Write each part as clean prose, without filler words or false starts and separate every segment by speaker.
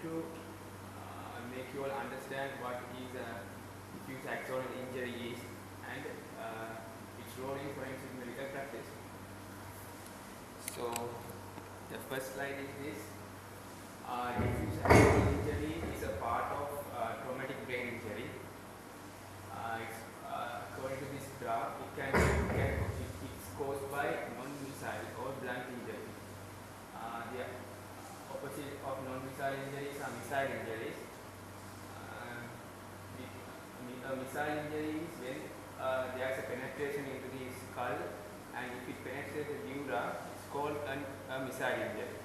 Speaker 1: to make you all understand what is a diffuse axonal injury is and its role in forensic medical practice. So the first slide is this. Diffuse axonal injury is a part of traumatic brain injury. According to this graph, it's caused by non-missile or blunt injury. The opposite of non-missile injuries are missile injuries. A missile injury is when there is a penetration into the skull, and if it penetrates the dura, it's called a missile injury.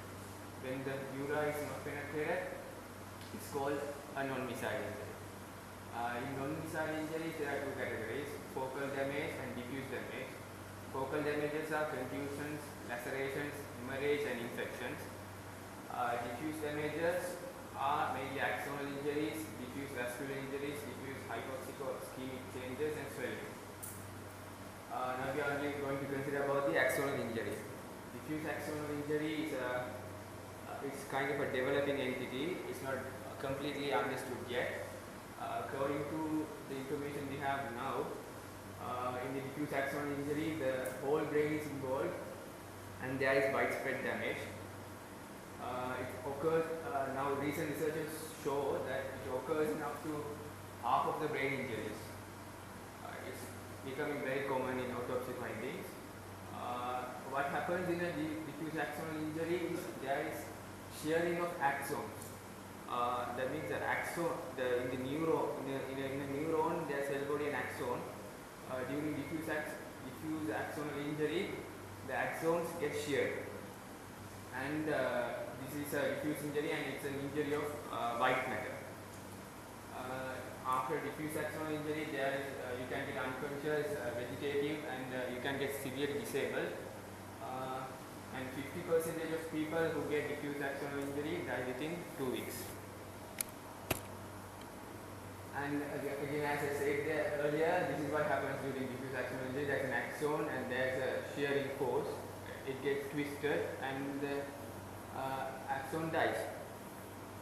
Speaker 1: When the dura is not penetrated, it's called a non-missile injury. In non-missile injuries, there are two categories: focal damage and diffuse damage. Focal damages are contusions, lacerations, hemorrhage, and infections. Diffuse damages are mainly axonal injuries, diffuse vascular injuries, diffuse hypoxic or ischemic changes, and swelling. Now we are only going to consider about the axonal injury. Diffuse axonal injury is it's kind of a developing entity. It's not completely understood yet. According to the information we have now, in the diffuse axonal injury, the whole brain is involved, and there is widespread damage. It occurs now. Recent researchers show that it occurs in up to half of the brain injuries. It's becoming very common in autopsy findings. What happens in a diffuse axonal injury is there is shearing of axons. That means that in a neuron, there is cell body and axon. During diffuse axonal injury, the axons get sheared, and this is a diffuse injury, and it's an injury of white matter. After diffuse axonal injury, you can get unconscious, vegetative, and you can get severely disabled. And 50% of people who get diffuse axonal injury die within 2 weeks. And again, as I said earlier, this is what happens during diffuse axonal injury. There's an axon and there's a shearing force. It gets twisted and the axon dies.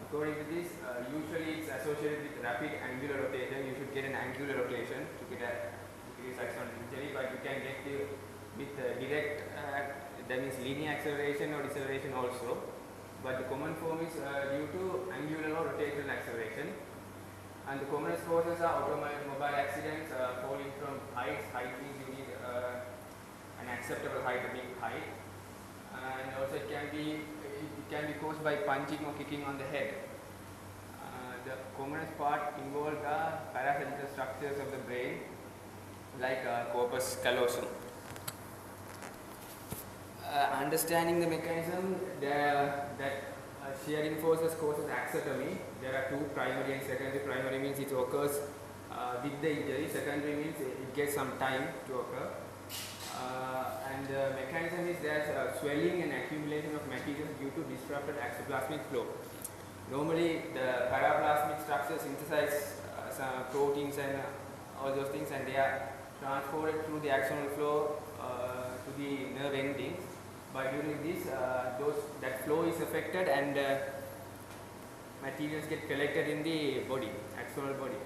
Speaker 1: According to this, usually it's associated with rapid angular rotation. You should get an angular rotation to get a diffuse axonal injury, but you can get it with direct, that means linear acceleration or deceleration also. But the common form is due to angular or rotational acceleration. And the commonest causes are automobile accidents, falling from heights. Height means you need an acceptable height, a big height. And also it can be caused by punching or kicking on the head. The commonest part involved are parasagittal structures of the brain, like corpus callosum. Understanding the mechanism that shearing forces causes axotomy. There are two, primary and secondary. Primary means it occurs with the injury. Secondary means it gets some time to occur. And the mechanism is there's swelling and accumulation of materials due to disrupted axoplasmic flow. Normally, the paraplasmic structures synthesize some proteins and all those things, and they are transported through the axonal flow to the nerve endings. But during this, that flow is affected, and materials get collected in the body, axonal body.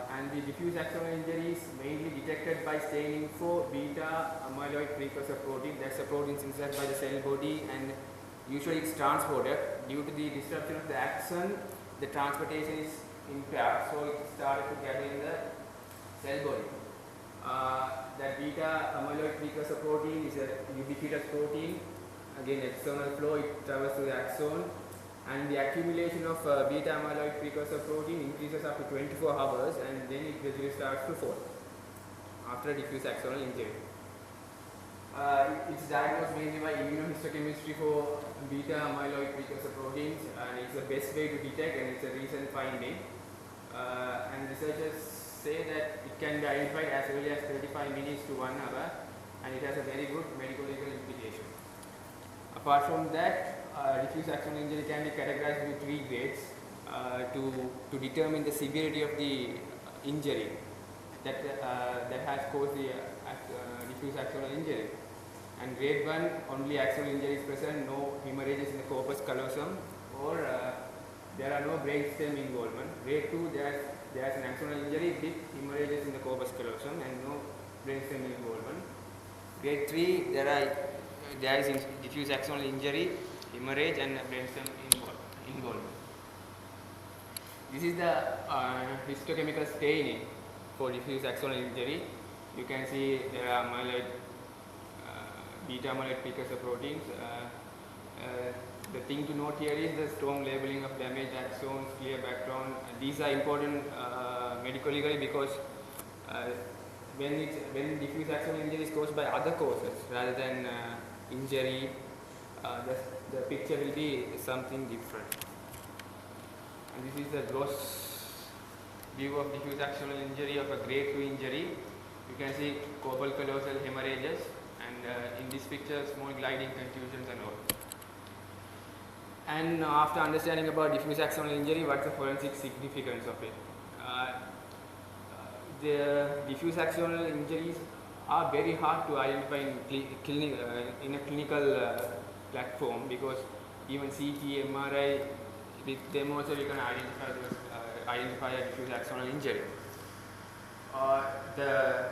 Speaker 1: And the diffuse axonal injury is mainly detected by staining for beta amyloid precursor protein. That's a protein synthesized by the cell body, and usually it's transported. Due to the disruption of the axon, the transportation is impaired, so it started to gather in the cell body. That beta amyloid precursor protein is a ubiquitous protein. Again, external flow, it travels through the axon, and the accumulation of beta amyloid precursor protein increases up to 24 hours, and then it gradually starts to fall after diffuse axonal injury. It's diagnosed mainly by immunohistochemistry for beta amyloid precursor proteins, and it's the best way to detect, and it's a recent finding. And researchers say that it can be identified as early as 35 minutes to 1 hour, and it has a very good medical legal implication. Apart from that, diffuse axonal injury can be categorized into 3 grades to determine the severity of the injury that has caused the diffuse axonal injury. And grade 1, only axonal injury is present, no hemorrhages in the corpus callosum, or there are no brainstem involvement. Grade 2, there's an axonal injury with hemorrhages in the corpus callosum and no brainstem involvement. Grade 3, there is diffuse axonal injury, hemorrhage and brainstem involvement. This is the histochemical staining for diffuse axonal injury. You can see there are amyloid, beta amyloid precursor proteins. The thing to note here is the strong labeling of damaged axons, clear background. These are important medically because when diffuse axonal injury is caused by other causes rather than injury, the picture will be something different. And this is the gross view of diffuse axonal injury of a grade 2 injury. You can see corpus callosal hemorrhages and in this picture small gliding contusions and all. And after understanding about diffuse axonal injury, what's the forensic significance of it? The diffuse axonal injuries are very hard to identify in a clinical platform because even CT, MRI, with them also you can identify a diffuse axonal injury. The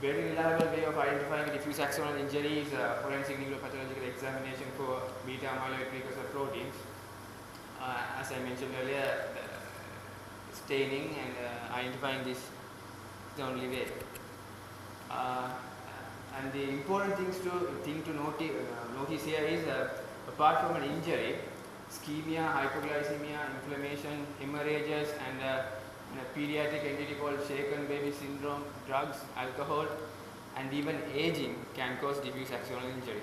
Speaker 1: very reliable way of identifying a diffuse axonal injury is forensic neuropathological examination for beta amyloid precursor proteins. As I mentioned earlier, staining and identifying this is the only way. And the important thing to notice here is apart from an injury, ischemia, hypoglycemia, inflammation, hemorrhages, and a pediatric entity called shaken baby syndrome, drugs, alcohol, and even aging can cause diffuse axonal injury.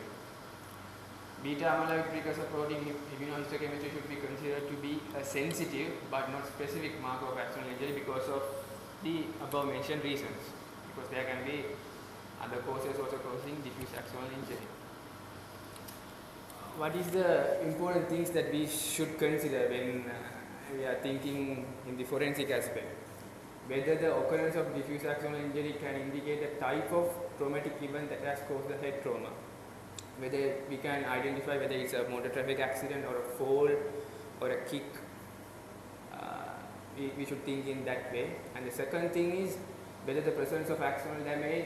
Speaker 1: Beta amyloid precursor protein immunohistochemistry should be considered to be a sensitive but not specific marker of axonal injury because of the above mentioned reasons, because there can be other causes also causing diffuse axonal injury. What is the important things that we should consider when we are thinking in the forensic aspect? Whether the occurrence of diffuse axonal injury can indicate a type of traumatic event that has caused the head trauma. Whether we can identify whether it's a motor traffic accident or a fall or a kick. We should think in that way. And the second thing is whether the presence of axonal damage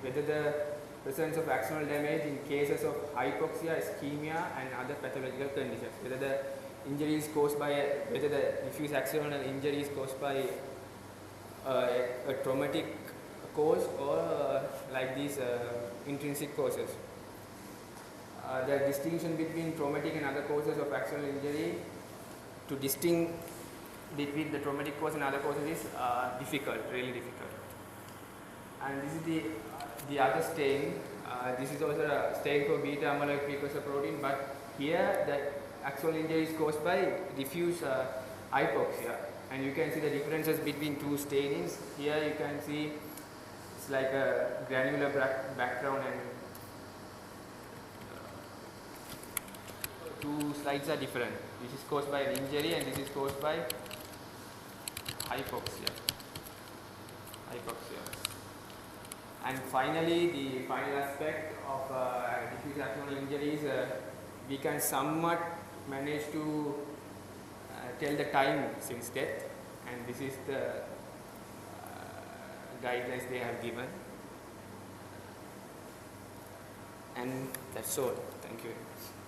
Speaker 1: whether the presence of axonal damage in cases of hypoxia, ischemia, and other pathological conditions. Whether the injury is caused by whether the diffuse axonal injury is caused by a traumatic cause or like these intrinsic causes. The distinction between traumatic and other causes of axonal injury, to distinguish between the traumatic cause and other causes is difficult, really difficult. And this is the other stain. This is also a stain for beta amyloid precursor protein, but here the axonal injury is caused by diffuse hypoxia, and you can see the differences between two stainings. Here you can see it's like a granular background, and two slides are different. This is caused by an injury and this is caused by hypoxia. And finally, the final aspect of diffuse axonal injury is we can somewhat manage to tell the time since death, and this is the guidelines they have given. And that's all. Thank you very much.